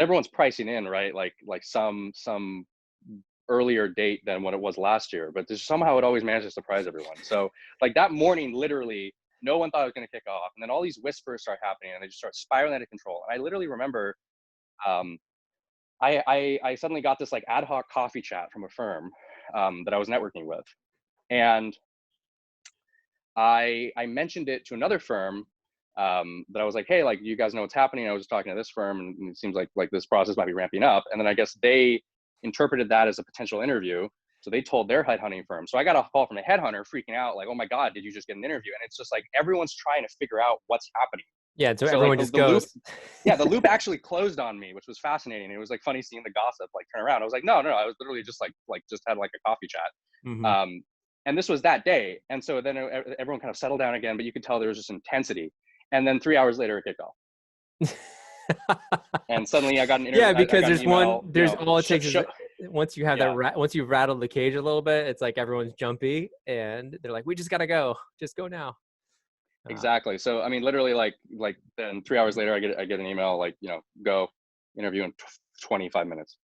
everyone's pricing in, right? Like some earlier date than what it was last year, but somehow it always manages to surprise everyone. So like that morning, literally, no one thought it was going to kick off, and then all these whispers start happening, and they just start spiraling out of control. And I literally remember, I suddenly got this like ad hoc coffee chat from a firm that I was networking with, and I mentioned it to another firm that I was like, hey, like, you guys know what's happening? I was just talking to this firm, and it seems like this process might be ramping up. And then I guess they interpreted that as a potential interview. So they told their headhunting firm. So I got a call from a headhunter freaking out, like, oh my God, did you just get an interview? And it's just like, everyone's trying to figure out what's happening. Yeah, so So everyone like just goes. the loop actually closed on me, which was fascinating. It was like funny seeing the gossip like turn around. I was like, no, I was literally just just had like a coffee chat. Mm-hmm. And this was that day. And so then everyone kind of settled down again, but you could tell there was just intensity. And then 3 hours later, it kicked off. And suddenly I got an interview. Yeah, because there's all it takes is once you have once you've rattled the cage a little bit, it's like everyone's jumpy and they're like, we just gotta go, just go now. Exactly. So I mean, literally, like then 3 hours later, I get an email like, go interview in 25 minutes.